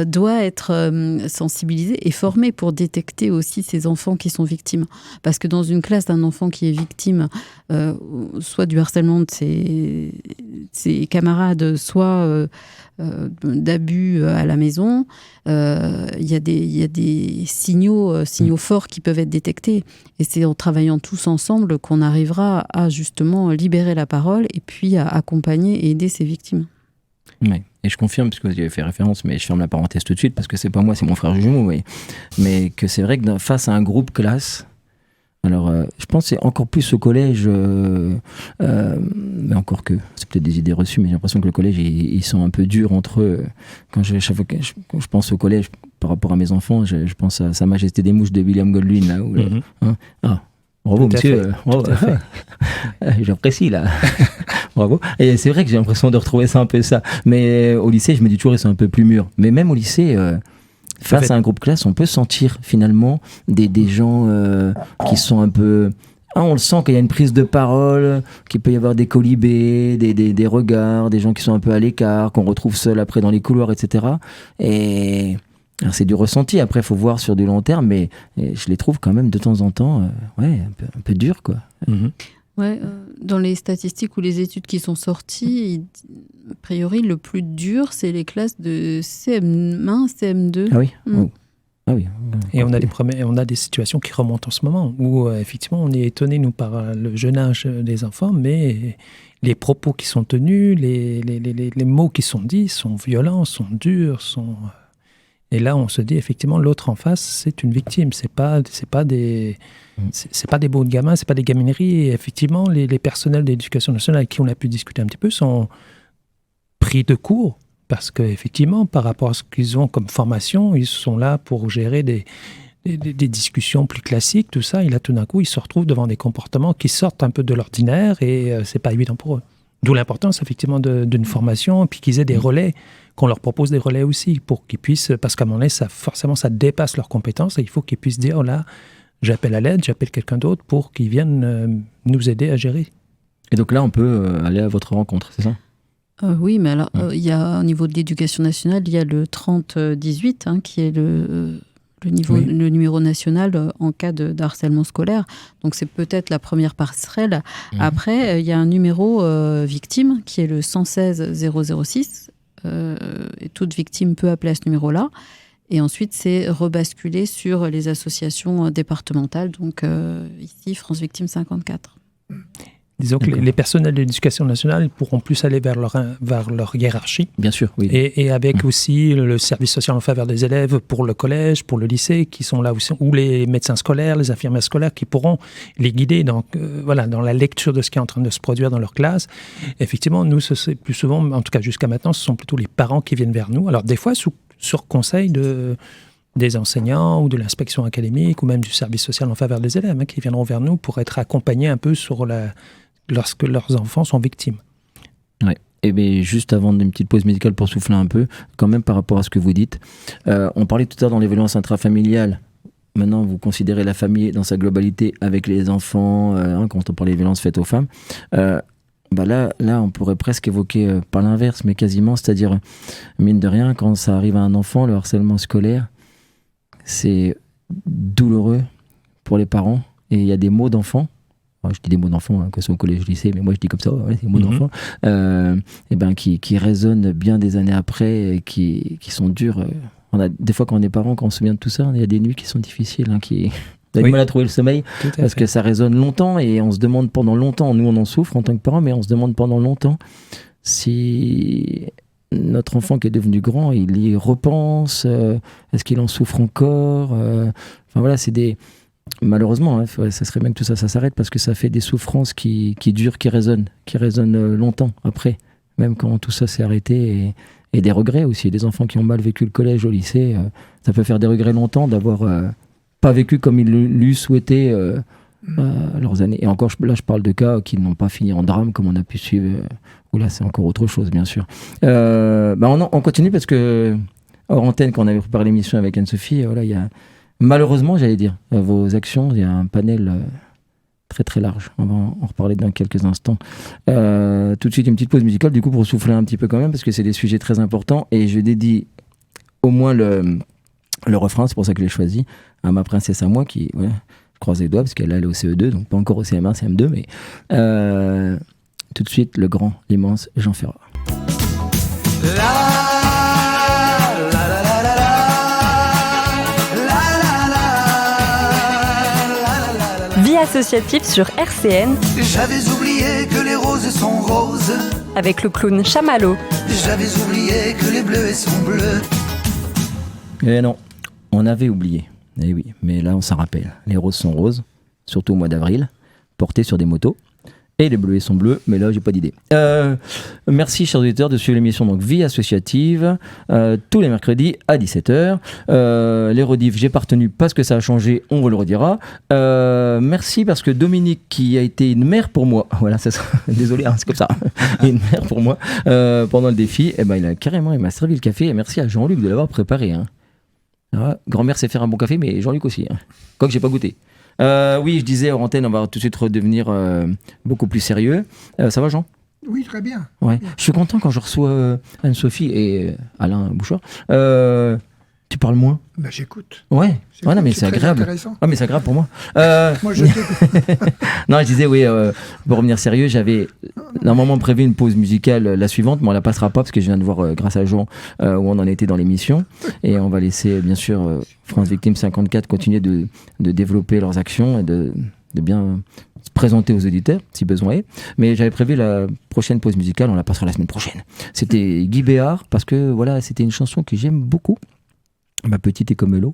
doit être sensibilisé et formé pour détecter aussi ces enfants qui sont victimes. Parce que dans une classe d'un enfant qui est victime, soit du harcèlement de ses camarades, soit d'abus à la maison, il y a des signaux forts qui peuvent être détectés. Et c'est en travaillant tous ensemble qu'on arrivera à justement libérer la parole et puis à accompagner et aider ces victimes. Ouais. Et je confirme, parce que vous y avez fait référence, mais je ferme la parenthèse tout de suite, parce que c'est pas moi, c'est mon frère jumeau, mais que c'est vrai que face à un groupe classe, alors je pense que c'est encore plus au collège, mais encore que, c'est peut-être des idées reçues, mais j'ai l'impression que le collège, ils sont un peu durs entre eux. Chaque fois que je pense au collège, par rapport à mes enfants, je pense à Sa Majesté des Mouches de William Godwin, là, où, bravo, monsieur. J'apprécie, là. Bravo. Et c'est vrai que j'ai l'impression de retrouver ça un peu ça. Mais au lycée, je me dis toujours, ils sont un peu plus mûrs. Mais même au lycée, face à un groupe classe, on peut sentir finalement des gens qui sont un peu... on le sent qu'il y a une prise de parole, qu'il peut y avoir des colibés, des regards, des gens qui sont un peu à l'écart, qu'on retrouve seuls après dans les couloirs, etc. Et... alors c'est du ressenti, après il faut voir sur du long terme, mais je les trouve quand même de temps en temps un peu durs, quoi. Ouais, dans les statistiques ou les études qui sont sorties, a priori le plus dur c'est les classes de CM1, CM2. Ah oui. Ah oui. Et on a des situations qui remontent en ce moment où effectivement on est étonné nous par le jeune âge des enfants, mais les propos qui sont tenus, les mots qui sont dits sont violents, sont durs, et là, on se dit, effectivement, l'autre en face, c'est une victime. C'est pas des beaux gamins, c'est pas des gamineries. Et effectivement, les personnels d'éducation nationale avec qui on a pu discuter un petit peu sont pris de court. Parce qu'effectivement, par rapport à ce qu'ils ont comme formation, ils sont là pour gérer des discussions plus classiques, tout ça. Et là, tout d'un coup, ils se retrouvent devant des comportements qui sortent un peu de l'ordinaire et c'est pas évident pour eux. D'où l'importance, effectivement, d'une formation, et puis qu'ils aient des relais, qu'on leur propose des relais aussi, pour qu'ils puissent, parce qu'à un moment donné, ça dépasse leurs compétences, et il faut qu'ils puissent dire, là, j'appelle à l'aide, j'appelle quelqu'un d'autre pour qu'ils viennent nous aider à gérer. Et donc là, on peut aller à votre rencontre, c'est ça ? Oui, mais alors, il y a, au niveau de l'éducation nationale, il y a le 30-18, qui est le numéro national en cas de harcèlement scolaire. Donc, c'est peut-être la première passerelle. Après, il y a un numéro victime qui est le 116 006. Et toute victime peut appeler à ce numéro-là. Et ensuite, c'est rebasculer sur les associations départementales. Donc, ici, France Victime 54. Disons que les personnels de l'éducation nationale pourront plus aller vers leur hiérarchie. Bien sûr, oui. Et avec aussi le service social en faveur des élèves pour le collège, pour le lycée, qui sont là aussi, ou les médecins scolaires, les infirmières scolaires, qui pourront les guider dans la lecture de ce qui est en train de se produire dans leur classe. Effectivement, nous, c'est plus souvent, en tout cas jusqu'à maintenant, ce sont plutôt les parents qui viennent vers nous. Alors des fois, sur conseil des enseignants ou de l'inspection académique ou même du service social en faveur des élèves, qui viendront vers nous pour être accompagnés un peu lorsque leurs enfants sont victimes. Ouais. Et bien, juste avant une petite pause musicale pour souffler un peu, quand même par rapport à ce que vous dites, on parlait tout à l'heure dans les violences intrafamiliales. Maintenant, vous considérez la famille dans sa globalité avec les enfants, quand on parle des violences faites aux femmes. Là, on pourrait presque évoquer, pas l'inverse, mais quasiment, c'est-à-dire, mine de rien, quand ça arrive à un enfant, le harcèlement scolaire, c'est douloureux pour les parents. Et il y a des mots d'enfants. Je dis des mots d'enfants, que ce soit au collège, au lycée, mais moi je dis comme ça, des mots d'enfants, qui résonnent bien des années après, et qui sont durs. Des fois, quand on est parents, quand on se souvient de tout ça, il y a des nuits qui sont difficiles, qui on a du mal à trouver le sommeil, parce que ça résonne longtemps, et on se demande pendant longtemps, nous on en souffre en tant que parents, mais on se demande pendant longtemps si notre enfant qui est devenu grand, il y repense, est-ce qu'il en souffre encore, c'est des... Malheureusement, ça serait bien que tout ça s'arrête parce que ça fait des souffrances qui durent, qui résonnent longtemps après, même quand tout ça s'est arrêté et des regrets aussi. Des enfants qui ont mal vécu le collège au lycée, ça peut faire des regrets longtemps d'avoir pas vécu comme ils l'eussent souhaité leurs années. Et encore, là, je parle de cas qui n'ont pas fini en drame comme on a pu suivre. Où là, c'est encore autre chose, bien sûr. On continue parce que hors antenne, quand on avait préparé l'émission avec Anne-Sophie, voilà, il y a malheureusement, j'allais dire, vos actions, il y a un panel très très large. On va en reparler dans quelques instants. Tout de suite, une petite pause musicale, du coup, pour souffler un petit peu quand même, parce que c'est des sujets très importants. Et je dédie au moins le refrain, c'est pour ça que je l'ai choisi, à ma princesse à moi, qui, je croise les doigts, parce qu'elle est au CE2, donc pas encore au CM1, CM2, mais tout de suite, le grand, l'immense Jean Ferrat. Vie associative sur RCN. J'avais oublié que les roses sont roses. Avec le clown Chamallow. J'avais oublié que les bleus sont bleus. Eh non, on avait oublié. Eh oui, mais là on s'en rappelle. Les roses sont roses, surtout au mois d'avril, portées sur des motos. Et les bleuets sont bleus, mais là j'ai pas d'idée. Merci chers auditeurs de suivre l'émission donc Vie associative tous les mercredis à 17h. Les rediffs, j'ai pas retenu parce que ça a changé, on vous le redira. Merci parce que Dominique, qui a été une mère pour moi, voilà, ça sera, désolé, c'est comme ça, une mère pour moi pendant le défi, il m'a servi le café. Et merci à Jean-Luc de l'avoir préparé. Grand-mère sait faire un bon café, mais Jean-Luc aussi. Quoique j'ai pas goûté. Oui, je disais hors antenne, on va tout de suite redevenir beaucoup plus sérieux. Ça va, Jean ? Oui, très bien. Ouais. Je suis content quand je reçois Anne-Sophie et Alain Bouchard. Tu parles moins ? J'écoute. Ouais. Non, mais c'est agréable. Ah, mais c'est agréable pour moi. Moi, je t'écoute. Non, je disais, oui, pour revenir sérieux, j'avais normalement prévu une pause musicale la suivante, mais on la passera pas parce que je viens de voir, grâce à Jean, où on en était dans l'émission. Et on va laisser, bien sûr, France Victime 54 continuer de développer leurs actions et de bien se présenter aux auditeurs, si besoin est. Mais j'avais prévu la prochaine pause musicale, on la passera la semaine prochaine. C'était Guy Béard, parce que voilà, c'était une chanson que j'aime beaucoup. Ma petite est comme l'eau,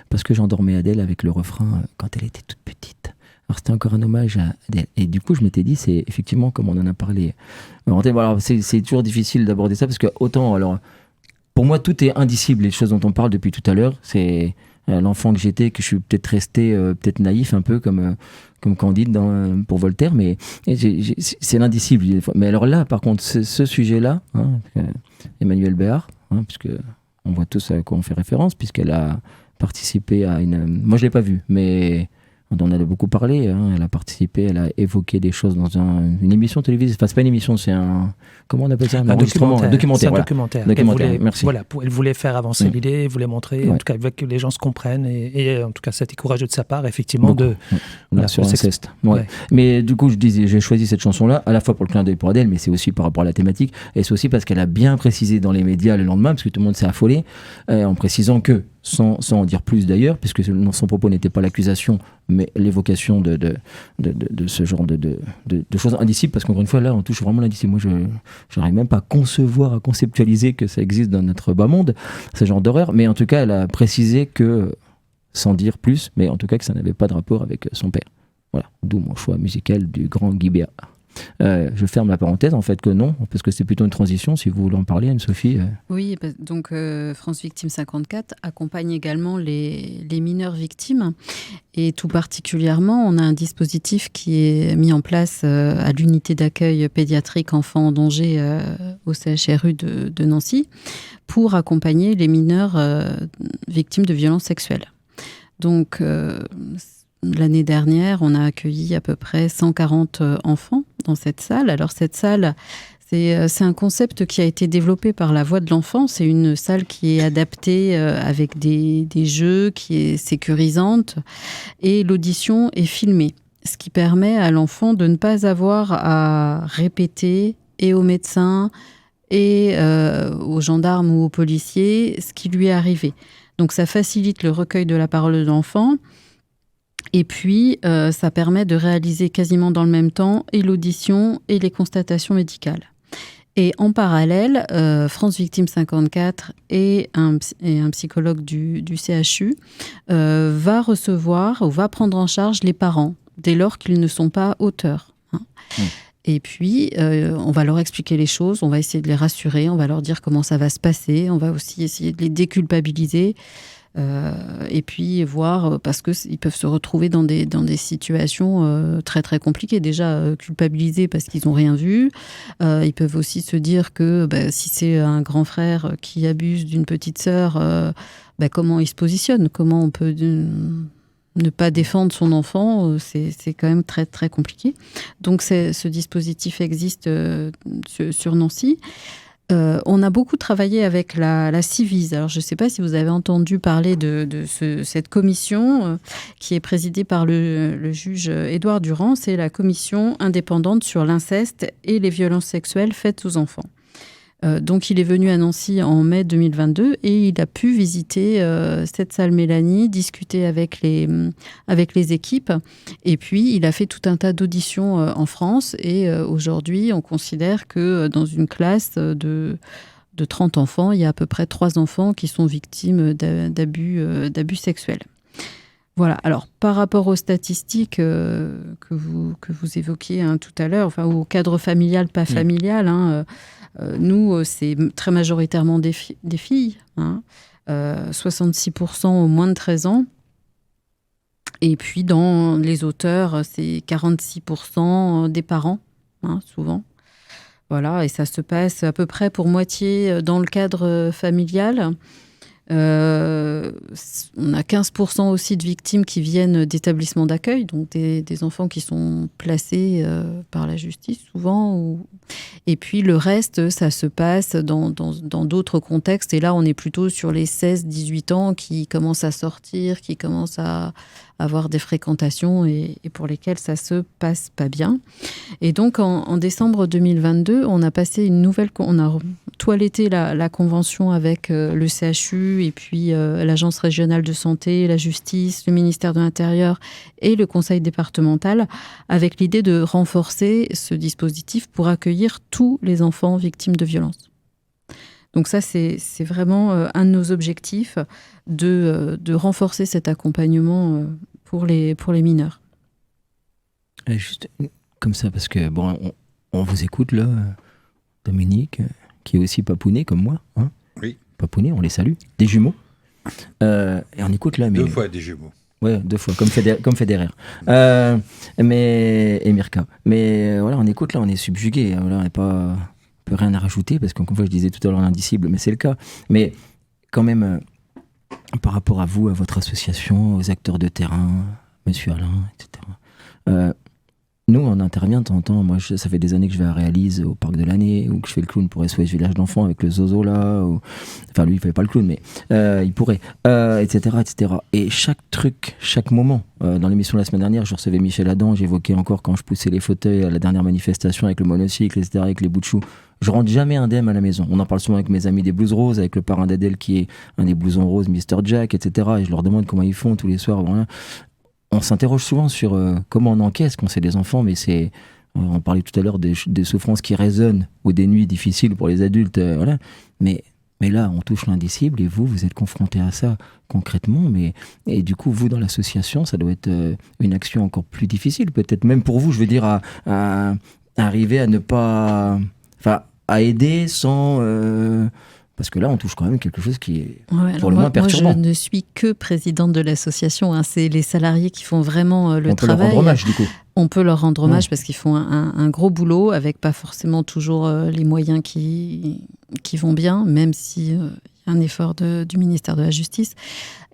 parce que j'endormais Adèle avec le refrain quand elle était toute petite. Alors c'était encore un hommage à Adèle. Et du coup, je m'étais dit, c'est effectivement, comme on en a parlé. Alors, c'est toujours difficile d'aborder ça, parce que autant, alors, pour moi, tout est indicible, les choses dont on parle depuis tout à l'heure. C'est l'enfant que j'étais, que je suis peut-être resté peut-être naïf, un peu comme Candide pour Voltaire, mais c'est l'indicible. Mais alors là, par contre, ce sujet-là, Emmanuelle Béard, puisque on voit tous à quoi on fait référence, puisqu'elle a participé à une... Moi, je ne l'ai pas vue, mais on en a beaucoup parlé. Elle a participé, elle a évoqué des choses dans une émission télévisée. Enfin, c'est pas une émission, c'est un... Comment on appelle ça ? Un enregistrement. Documentaire. Voilà. Documentaire. Merci. Voilà, elle voulait faire avancer l'idée, elle voulait montrer, en tout cas, que les gens se comprennent. Et en tout cas, c'était courageux de sa part, effectivement, sur l'inceste. Ouais. Mais du coup, j'ai choisi cette chanson-là, à la fois pour le clin d'œil pour Adèle, mais c'est aussi par rapport à la thématique. Et c'est aussi parce qu'elle a bien précisé dans les médias le lendemain, parce que tout le monde s'est affolé, en précisant que, sans en dire plus d'ailleurs, puisque son propos n'était pas l'accusation, mais l'évocation de ce genre de choses indicibles, parce qu'encore une fois, là, on touche vraiment l'indicible. Moi, je n'arrive même pas à concevoir, à conceptualiser que ça existe dans notre bas monde, ce genre d'horreur. Mais en tout cas, elle a précisé que, sans dire plus, mais en tout cas que ça n'avait pas de rapport avec son père. Voilà, d'où mon choix musical du grand Guy Béard. Je ferme la parenthèse, en fait, que non, parce que c'est plutôt une transition, si vous voulez en parler, Anne-Sophie. Oui, donc France Victime 54 accompagne également les mineurs victimes, et tout particulièrement, on a un dispositif qui est mis en place à l'unité d'accueil pédiatrique enfants en danger au CHRU de Nancy, pour accompagner les mineurs victimes de violences sexuelles. Donc, l'année dernière, on a accueilli à peu près 140 enfants dans cette salle. Alors cette salle, c'est un concept qui a été développé par La Voix de l'Enfant. C'est une salle qui est adaptée avec des jeux, qui est sécurisante, et l'audition est filmée. Ce qui permet à l'enfant de ne pas avoir à répéter, et aux médecins, et aux gendarmes ou aux policiers, ce qui lui est arrivé. Donc ça facilite le recueil de la parole de l'enfant. Et puis, ça permet de réaliser quasiment dans le même temps et l'audition et les constatations médicales. Et en parallèle, France Victime 54 et un psychologue du CHU va recevoir ou va prendre en charge les parents dès lors qu'ils ne sont pas auteurs. Et puis, on va leur expliquer les choses, on va essayer de les rassurer, on va leur dire comment ça va se passer, on va aussi essayer de les déculpabiliser. Et puis voir, parce qu'ils peuvent se retrouver dans des situations très très compliquées. Déjà culpabilisés parce qu'ils n'ont rien vu. Ils peuvent aussi se dire que si c'est un grand frère qui abuse d'une petite sœur, comment il se positionne, comment on peut ne pas défendre son enfant, c'est quand même très très compliqué. Donc ce dispositif existe sur Nancy. On a beaucoup travaillé avec la Civise. Alors, je ne sais pas si vous avez entendu parler de cette commission qui est présidée par le juge Édouard Durand. C'est la commission indépendante sur l'inceste et les violences sexuelles faites aux enfants. Donc, il est venu à Nancy en mai 2022 et il a pu visiter cette salle Mélanie, discuter avec les équipes. Et puis, il a fait tout un tas d'auditions en France. Et aujourd'hui, on considère que dans une classe de 30 enfants, il y a à peu près 3 enfants qui sont victimes d'abus sexuels. Voilà. Alors, par rapport aux statistiques que vous évoquiez tout à l'heure, enfin, au cadre familial, pas familial, nous, c'est très majoritairement des filles, 66% au moins de 13 ans. Et puis, dans les auteurs, c'est 46% des parents, souvent. Voilà, et ça se passe à peu près pour moitié dans le cadre familial. On a 15% aussi de victimes qui viennent d'établissements d'accueil, donc des enfants qui sont placés par la justice souvent. Et puis le reste, ça se passe dans d'autres contextes. Et là, on est plutôt sur les 16-18 ans qui commencent à sortir, qui commencent à avoir des fréquentations et pour lesquelles ça se passe pas bien. Et donc, en décembre 2022, on a passé on a toiletté la convention avec le CHU et puis l'Agence régionale de santé, la justice, le ministère de l'Intérieur et le conseil départemental avec l'idée de renforcer ce dispositif pour accueillir tous les enfants victimes de violences. Donc ça, c'est vraiment un de nos objectifs de renforcer cet accompagnement pour les mineurs. Juste comme ça, parce que on vous écoute là, Dominique, qui est aussi papounet comme moi. Oui. Papounet, on les salue. Des jumeaux. Et on écoute là. 2 fois des jumeaux. Ouais, 2 fois, comme Federer. Et Mirka. Mais voilà, on écoute là, on est subjugué. Voilà, on n'est pas... On peut rien à rajouter parce qu'encore une fois, je disais tout à l'heure l'indicible, mais c'est le cas. Mais quand même, par rapport à vous, à votre association, aux acteurs de terrain, Monsieur Alain, etc. Nous, on intervient de temps en temps. Moi, ça fait des années que je vais à Réalise au Parc de l'Année ou que je fais le clown pour SOS Village d'Enfants avec le Zozo là. Enfin, lui, il ne fait pas le clown, mais il pourrait, etc., etc. Et chaque truc, chaque moment, dans l'émission de la semaine dernière, je recevais Michel Adam, j'évoquais encore quand je poussais les fauteuils à la dernière manifestation avec le monocycle, etc., avec les bouts de chou. Je rentre jamais indemne à la maison. On en parle souvent avec mes amis des Blues Roses, avec le parrain d'Adèle qui est un des blousons roses, Mr. Jack, etc. Et je leur demande comment ils font tous les soirs. Voilà. On s'interroge souvent sur comment on encaisse quand c'est des enfants, mais c'est... on parlait tout à l'heure des souffrances qui résonnent ou des nuits difficiles pour les adultes. Voilà. Mais là, on touche l'indicible et vous êtes confrontés à ça concrètement. Et du coup, vous, dans l'association, ça doit être une action encore plus difficile, peut-être même pour vous, je veux dire, à arriver à ne pas... Enfin, à aider sans... parce que là, on touche quand même quelque chose qui est pour le moins perturbant. Moi, je ne suis que présidente de l'association. C'est les salariés qui font vraiment le travail. On peut leur rendre hommage, du coup. On peut leur rendre hommage parce qu'ils font un gros boulot avec pas forcément toujours les moyens qui vont bien, même si y a un effort du ministère de la Justice.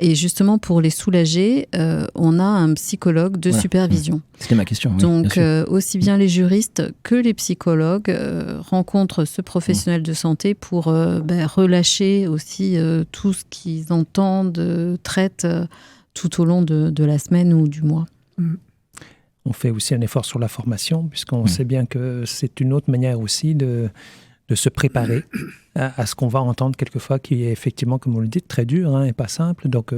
Et justement, pour les soulager, on a un psychologue de supervision. C'était ma question. Donc, aussi bien les juristes que les psychologues rencontrent ce professionnel de santé pour relâcher aussi tout ce qu'ils entendent, traitent tout au long de la semaine ou du mois. On fait aussi un effort sur la formation, puisqu'on sait bien que c'est une autre manière aussi de se préparer à ce qu'on va entendre quelquefois, qui est effectivement, comme vous le dites, très dur et pas simple. Donc,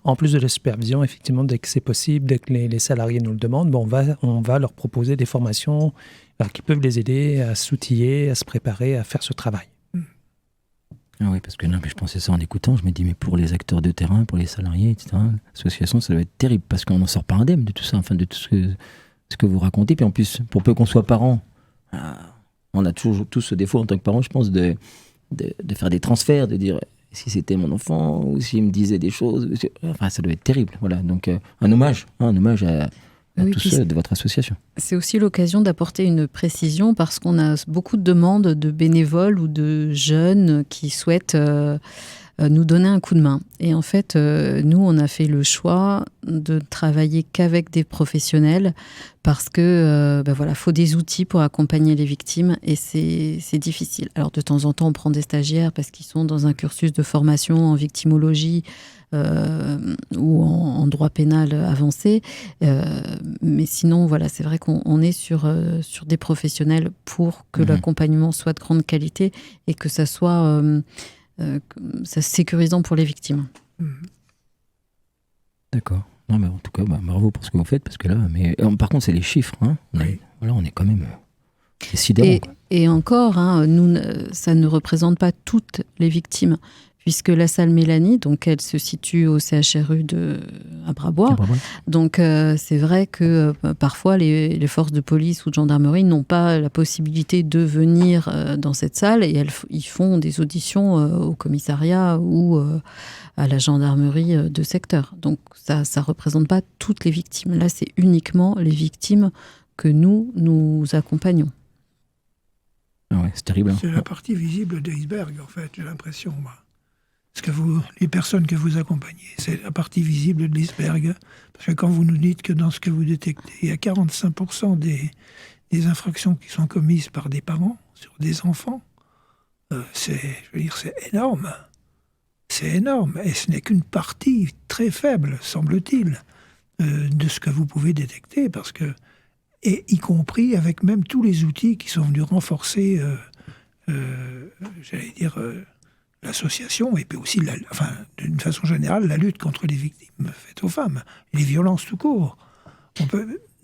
en plus de la supervision, effectivement, dès que c'est possible, dès que les salariés nous le demandent, on va leur proposer des formations alors qui peuvent les aider à s'outiller, à se préparer, à faire ce travail. Ah oui, parce que non, mais je pensais ça en écoutant, je me dis, mais pour les acteurs de terrain, pour les salariés, etc., l'association, ça doit être terrible, parce qu'on n'en sort pas indemne de tout ça, enfin de tout ce que vous racontez. Puis en plus, pour peu qu'on soit parents, on a toujours tous ce défaut en tant que parents, je pense, de faire des transferts, de dire si c'était mon enfant, ou s'il me disait des choses, enfin ça doit être terrible. Voilà, donc un hommage à tous ceux de votre association. C'est aussi l'occasion d'apporter une précision parce qu'on a beaucoup de demandes de bénévoles ou de jeunes qui souhaitent nous donner un coup de main. Et en fait, nous, on a fait le choix de travailler qu'avec des professionnels parce que faut des outils pour accompagner les victimes et c'est difficile. Alors de temps en temps, on prend des stagiaires parce qu'ils sont dans un cursus de formation en victimologie ou en droit pénal avancé. Mais sinon, voilà, c'est vrai qu'on est sur des professionnels pour que l'accompagnement soit de grande qualité et que ça soit sécurisant pour les victimes. D'accord. Non, mais en tout cas, bravo pour ce que vous faites, parce que là, par contre, c'est les chiffres. Hein. On est quand même sidérants. Et encore, ça ne représente pas toutes les victimes. Puisque la salle Mélanie, donc elle se situe au CHRU à Brabois. Donc c'est vrai que parfois les forces de police ou de gendarmerie n'ont pas la possibilité de venir dans cette salle et ils font des auditions au commissariat ou à la gendarmerie de secteur. Donc ça représente pas toutes les victimes. Là, c'est uniquement les victimes que nous accompagnons. Ah ouais, c'est terrible. C'est la partie visible de l'iceberg, en fait, j'ai l'impression, moi. Parce que les personnes que vous accompagnez, c'est la partie visible de l'iceberg. Parce que quand vous nous dites que dans ce que vous détectez, il y a 45% des infractions qui sont commises par des parents sur des enfants, c'est énorme. C'est énorme. Et ce n'est qu'une partie très faible, semble-t-il, de ce que vous pouvez détecter. Et y compris avec même tous les outils qui sont venus renforcer, l'association et puis aussi, d'une façon générale, la lutte contre les victimes faites aux femmes, les violences tout court.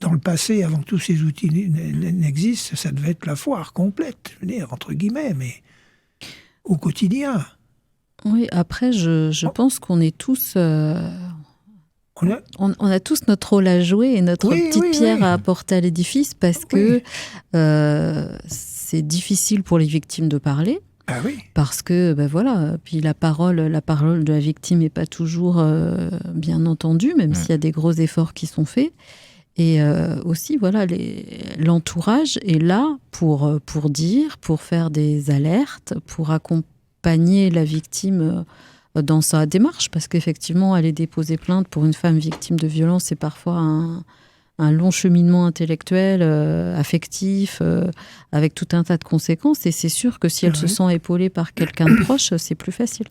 Dans le passé, avant que tous ces outils n'existent, ça devait être la foire complète, je veux dire, entre guillemets, mais au quotidien. Oui, après, je pense qu'on est tous... On a tous notre rôle à jouer et notre petite pierre à apporter à l'édifice parce que c'est difficile pour les victimes de parler. Ah oui. Parce que, puis la parole de la victime n'est pas toujours bien entendue, même s'il y a des gros efforts qui sont faits. Et aussi, l'entourage est là pour dire, pour faire des alertes, pour accompagner la victime dans sa démarche, parce qu'effectivement, aller déposer plainte pour une femme victime de violence, c'est parfois un long cheminement intellectuel, affectif, avec tout un tas de conséquences. Et c'est sûr que si elle se sent épaulée par quelqu'un de proche, c'est plus facile.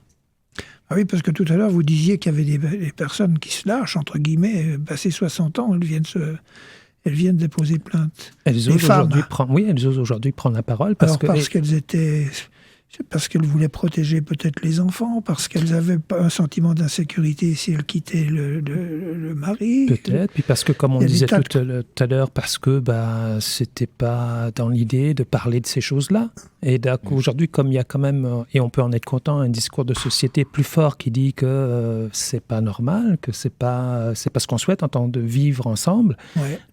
Ah oui, parce que tout à l'heure, vous disiez qu'il y avait des personnes qui se lâchent, entre guillemets, passé 60 ans, elles viennent déposer plainte. Elles osent aujourd'hui prendre la parole. Parce qu'elles voulaient protéger peut-être les enfants, parce qu'elles avaient pas un sentiment d'insécurité si elles quittaient le mari. Peut-être, puis parce que, comme on disait tout à l'heure, parce que c'était pas dans l'idée de parler de ces choses-là. Et aujourd'hui, comme il y a quand même, et on peut en être content, un discours de société plus fort qui dit que c'est pas normal, que c'est pas ce qu'on souhaite en tant de vivre ensemble,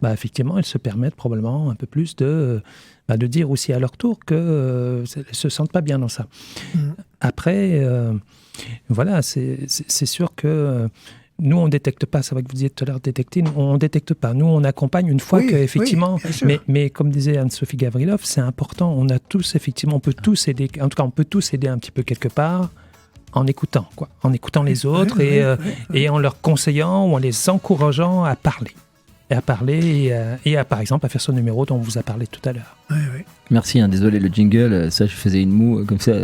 effectivement, elles se permettent probablement un peu plus de dire aussi à leur tour qu'elles ne se sentent pas bien dans ça. Après, c'est sûr que nous, on ne détecte pas. C'est vrai que vous disiez tout à l'heure détecter, on ne détecte pas. Nous, on accompagne une fois qu'effectivement... mais comme disait Anne-Sophie Gavrilov, c'est important. On a tous, effectivement, on peut tous aider. En tout cas, on peut tous aider un petit peu quelque part en écoutant, en écoutant les autres et en leur conseillant ou en les encourageant à parler. Et par exemple, à faire ce numéro dont on vous a parlé tout à l'heure. Merci, désolé le jingle, ça je faisais une moue comme ça,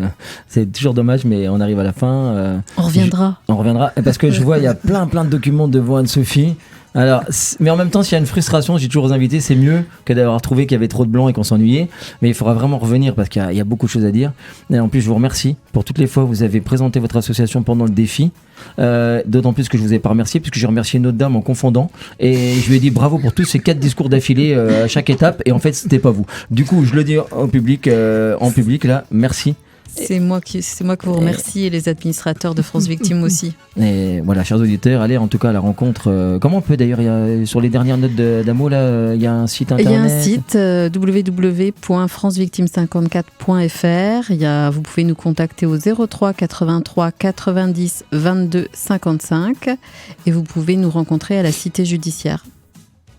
c'est toujours dommage, mais on arrive à la fin. On reviendra. On reviendra, parce que je vois, il y a plein de documents devant Anne-Sophie. Alors, mais en même temps, s'il y a une frustration, j'ai toujours aux invités, c'est mieux que d'avoir trouvé qu'il y avait trop de blancs et qu'on s'ennuyait. Mais il faudra vraiment revenir parce qu'il y a beaucoup de choses à dire. Et en plus, je vous remercie pour toutes les fois où vous avez présenté votre association pendant le défi. D'autant plus que je vous ai pas remercié puisque j'ai remercié une autre dame en confondant. Et je lui ai dit bravo pour tous ces 4 discours d'affilée à chaque étape. Et en fait, c'était pas vous. Du coup, je le dis en public là, merci. C'est moi que vous remercie et les administrateurs de France Victime aussi. Et voilà, chers auditeurs, allez en tout cas à la rencontre. Comment on peut d'ailleurs, sur les dernières notes d'Adamo, là, il y a un site internet. Il y a un site www.francevictime54.fr. Vous pouvez nous contacter au 03 83 90 22 55 et vous pouvez nous rencontrer à la cité judiciaire.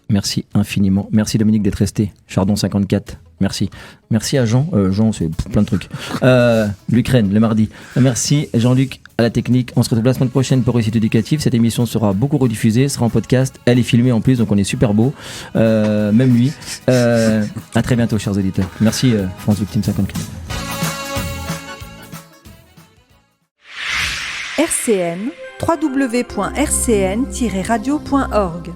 Merci infiniment. Merci Dominique d'être resté. Chardon 54. Merci. Merci à Jean. Jean, c'est plein de trucs. L'Ukraine, le mardi. Merci Jean-Luc à la technique. On se retrouve la semaine prochaine pour Réussite Éducative. Cette émission sera beaucoup rediffusée, sera en podcast. Elle est filmée en plus, donc on est super beau. Même lui. À très bientôt, chers auditeurs. Merci France Victime 54. RCN, www.rcn-radio.org